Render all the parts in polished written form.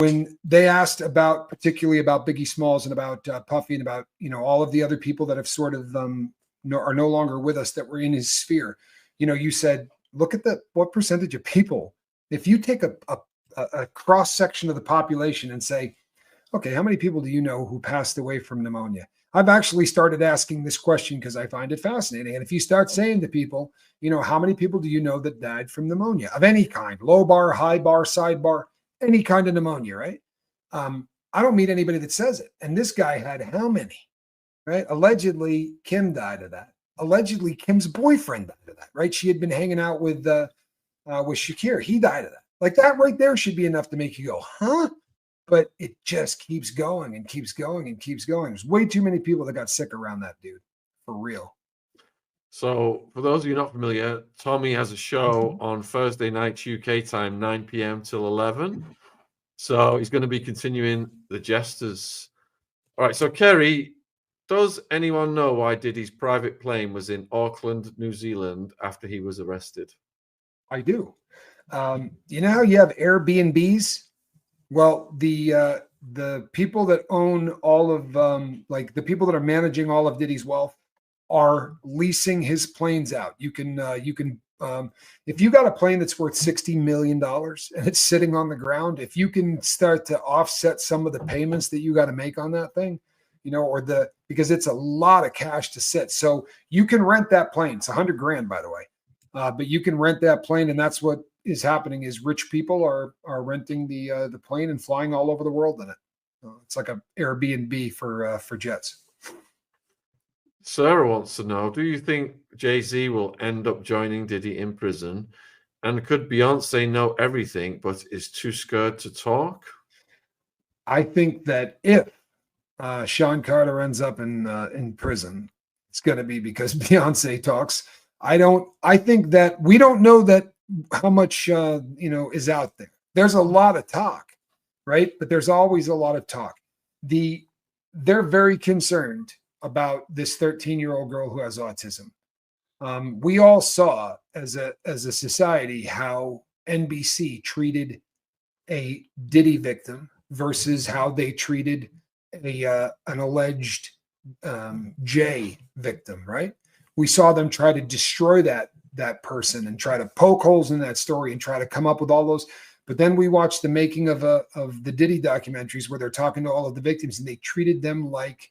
when they asked particularly about Biggie Smalls and about Puffy and about, all of the other people that have sort of are no longer with us that were in his sphere, you said, look at what percentage of people, if you take a cross section of the population and say, okay, how many people do you know who passed away from pneumonia? I've actually started asking this question because I find it fascinating. And if you start saying to people, how many people do you know that died from pneumonia of any kind, low bar, high bar, side bar, any kind of pneumonia, right? I don't meet anybody that says it. And this guy had how many, right? Allegedly, Kim died of that. Allegedly, Kim's boyfriend died of that, right? She had been hanging out with Shakir. He died of that. Like that right there should be enough to make you go, huh? But it just keeps going and keeps going and keeps going. There's way too many people that got sick around that dude, for real. So, for those of you not familiar, Tommy has a show on Thursday nights UK time, 9 p.m. till 11. So, he's going to be continuing the Jesters. All right. So, Kerry, does anyone know why Diddy's private plane was in Auckland, New Zealand after he was arrested? I do. You know how you have Airbnbs? Well, the people that own all of the people that are managing all of Diddy's wealth are leasing his planes out. You can if you got a plane that's worth $60 million and it's sitting on the ground, if you can start to offset some of the payments that you got to make on that thing, because it's a lot of cash to sit. So you can rent that plane. It's $100,000, by the way. But you can rent that plane, and that's what is happening is rich people are renting the plane and flying all over the world in it. It's like an Airbnb for jets. Sarah wants to know, do you think Jay-Z will end up joining Diddy in prison? And could Beyonce know everything but is too scared to talk? I think that if Sean Carter ends up in prison, it's going to be because Beyonce talks. I think that we don't know that how much is out there. There's a lot of talk, right? But there's always a lot of talk. They're very concerned about this 13-year-old girl who has autism. We all saw as a society how NBC treated a Diddy victim versus how they treated an alleged Jay victim, right? We saw them try to destroy that person and try to poke holes in that story and try to come up with all those. But then we watched the making of the Diddy documentaries where they're talking to all of the victims and they treated them like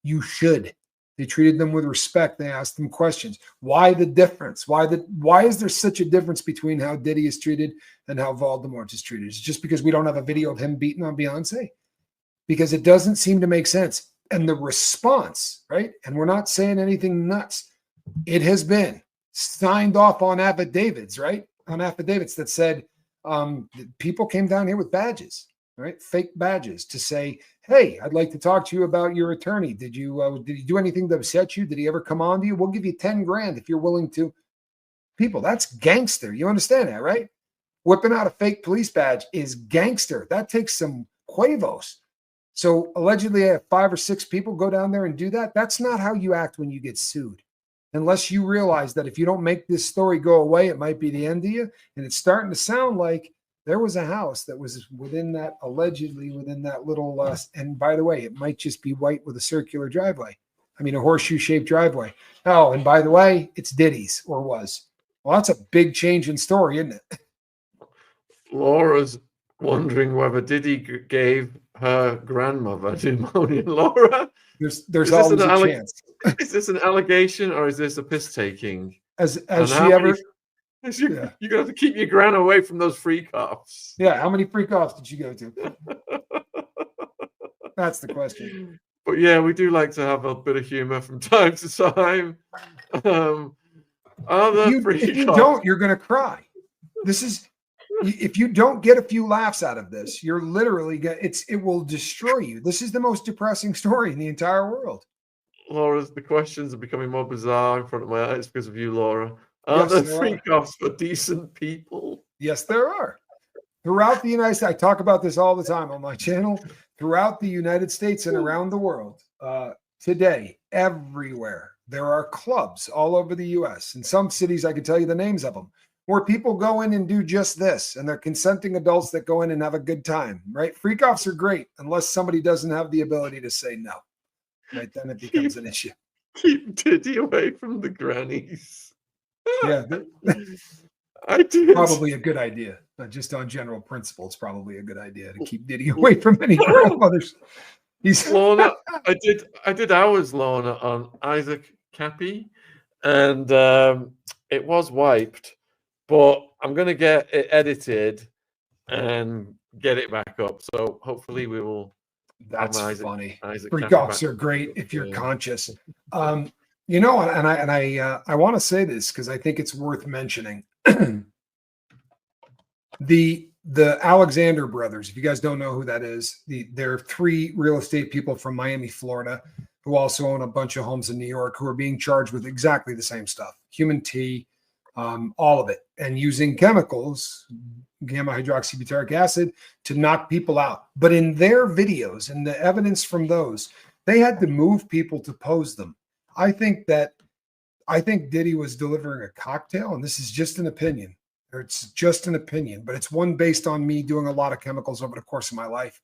you should. They treated them with respect. They asked them questions. Why the difference? Why is there such a difference between how Diddy is treated and how Voldemort is treated? Is it just because we don't have a video of him beating on Beyonce? Because it doesn't seem to make sense. And the response, right? And we're not saying anything nuts. It has been signed off on affidavits, right? On affidavits that said people came down here with badges, right? Fake badges to say, hey, I'd like to talk to you about your attorney. Did you do anything to upset you? Did he ever come on to you? We'll give you 10 grand if you're willing to. People, that's gangster. You understand that, right? Whipping out a fake police badge is gangster. That takes some huevos. So allegedly, I have 5 or 6 people go down there and do that. That's not how you act when you get sued. Unless you realize that if you don't make this story go away, it might be the end of you. And it's starting to sound like there was a house that was allegedly within that little, and by the way, it might just be white with a circular driveway. I mean, a horseshoe-shaped driveway. Oh, and by the way, it's Diddy's, or was. Well, that's a big change in story, isn't it? Laura's wondering whether Diddy gave her grandmother pneumonia. Laura? There's always a chance. Is this an allegation or is this a piss taking? As she ever... You're going to have to keep your gran away from those freak offs. Yeah, how many freak offs did you go to? That's the question. But yeah, we do like to have a bit of humor from time to time. If you don't, you're going to cry. If you don't get a few laughs out of this, you're literally it will destroy you. This is the most depressing story in the entire world. Laura, the questions are becoming more bizarre in front of my eyes because of you, Laura. Are there freak-offs for decent people? Yes, there are. Throughout the United States, I talk about this all the time on my channel. Throughout the United States and around the world, today, everywhere, there are clubs all over the U.S. In some cities, I can tell you the names of them, where people go in and do just this, and they're consenting adults that go in and have a good time, right? Freak offs are great unless somebody doesn't have the ability to say no, right? Then it becomes an issue. Keep Diddy away from the grannies. Yeah, I did. probably a good idea. Just on general principle, it's probably a good idea to keep Diddy away from any grandmothers. He's Lorna, I did hours, Lorna, on Isaac Cappy, and it was wiped, but I'm gonna get it edited and get it back up. So hopefully we will. That's Isaac, funny. Isaac Freak Cappy offs back. are great if you're Yeah. conscious. You know, and I want to say this because I think it's worth mentioning. the Alexander brothers, if you guys don't know who that is, they're three real estate people from Miami, Florida, who also own a bunch of homes in New York, who are being charged with exactly the same stuff, human tea, all of it, and using chemicals, gamma hydroxybutyric acid, to knock people out. But in their videos and the evidence from those, they had to move people to pose them. I think Diddy was delivering a cocktail, and this is just an opinion. It's just an opinion, but it's one based on me doing a lot of chemicals over the course of my life.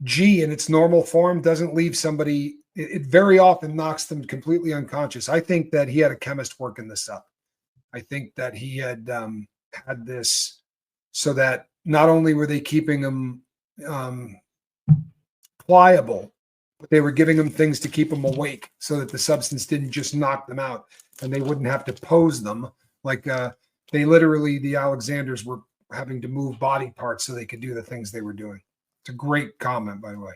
G in its normal form doesn't leave somebody, it very often knocks them completely unconscious. I think that he had a chemist working this up. I think that he had had this so that not only were they keeping him pliable, but they were giving them things to keep them awake so that the substance didn't just knock them out and they wouldn't have to pose them. Like they literally, the Alexanders were having to move body parts so they could do the things they were doing. It's a great comment, by the way.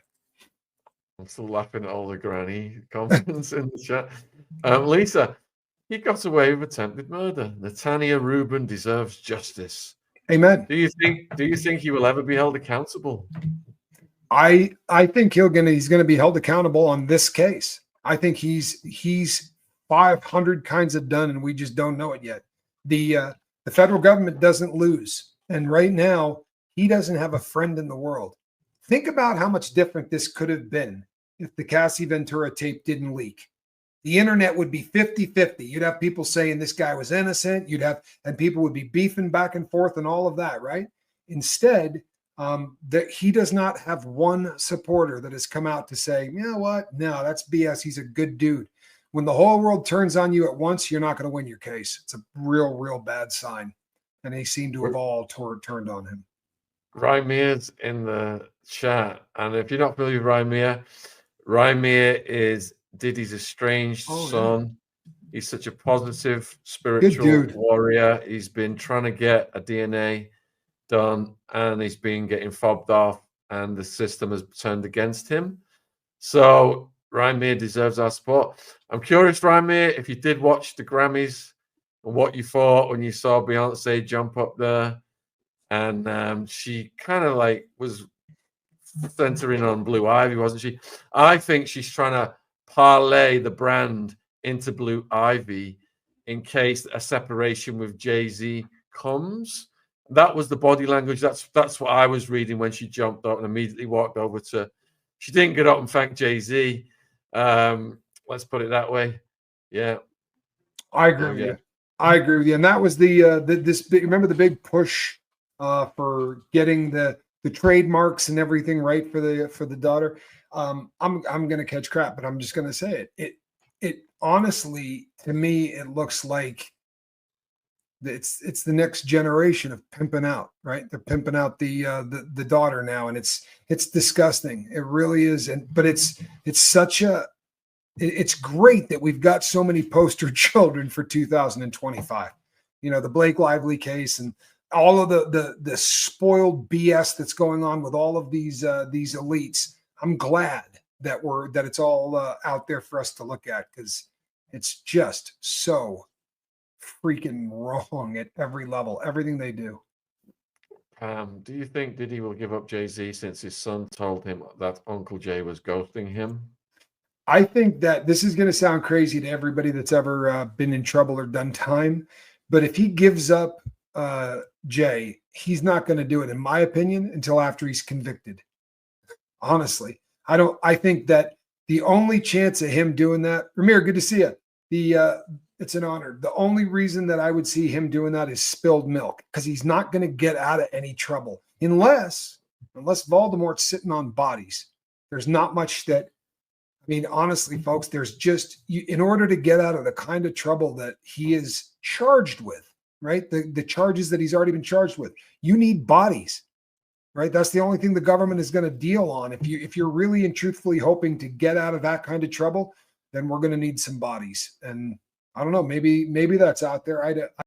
I'm still laughing at all the granny comments in the chat. Lisa, he got away with attempted murder. Natania Rubin deserves justice. Amen. Do you think he will ever be held accountable? I think he's gonna be held accountable on this case. I think he's 500 kinds of done, and we just don't know it yet. The federal government doesn't lose, and right now he doesn't have a friend in the world. Think about how much different this could have been if the Cassie Ventura tape didn't leak. The internet would be 50-50. You'd have people saying this guy was innocent. And people would be beefing back and forth and all of that, right? Instead, that he does not have one supporter that has come out to say, you know what? No, that's BS. He's a good dude. When the whole world turns on you at once, you're not going to win your case. It's a real, real bad sign. And they seem to have all turned on him. Rymir's in the chat. And if you're not familiar with Rymir is Diddy's estranged son. Yeah. He's such a positive, spiritual warrior. He's been trying to get a DNA done, and he's been getting fobbed off, and the system has turned against him. So Rymir deserves our support. I'm curious, Rymir, if you did watch the Grammys and what you thought when you saw Beyonce jump up there, and she kind of like was centering on Blue Ivy, wasn't she? I think she's trying to parlay the brand into Blue Ivy in case a separation with Jay-Z comes. That was the body language. That's what I was reading when she jumped up and immediately walked over to. She didn't get up and thank Jay-Z. Let's put it that way. Yeah, I agree with you. I agree with you. And that was this big. Remember the big push for getting the trademarks and everything right for the daughter. I'm gonna catch crap, but I'm just gonna say it. It honestly, to me, it looks like it's the next generation of pimping out, right? They're pimping out the daughter now, and it's disgusting. It really is. But it's great that we've got so many poster children for 2025. You know, the Blake Lively case and all of the spoiled BS that's going on with all of these elites. I'm glad that it's all out there for us to look at, because it's just so freaking wrong at every level, everything they do. Do you think Diddy will give up Jay-Z since his son told him that Uncle Jay was ghosting him? I think that this is going to sound crazy to everybody that's ever been in trouble or done time, but if he gives up Jay, he's not going to do it, in my opinion, until after he's convicted. Honestly, I think that the only chance of him doing that, Ramir, good to see you. It's an honor. The only reason that I would see him doing that is spilled milk, because he's not going to get out of any trouble unless Voldemort's sitting on bodies. There's not much that, I mean, honestly, folks, there's just, in order to get out of the kind of trouble that he is charged with, right? The charges that he's already been charged with, you need bodies, right? That's the only thing the government is going to deal on. If you're really and truthfully hoping to get out of that kind of trouble, then we're going to need some bodies. And I don't know, maybe that's out there.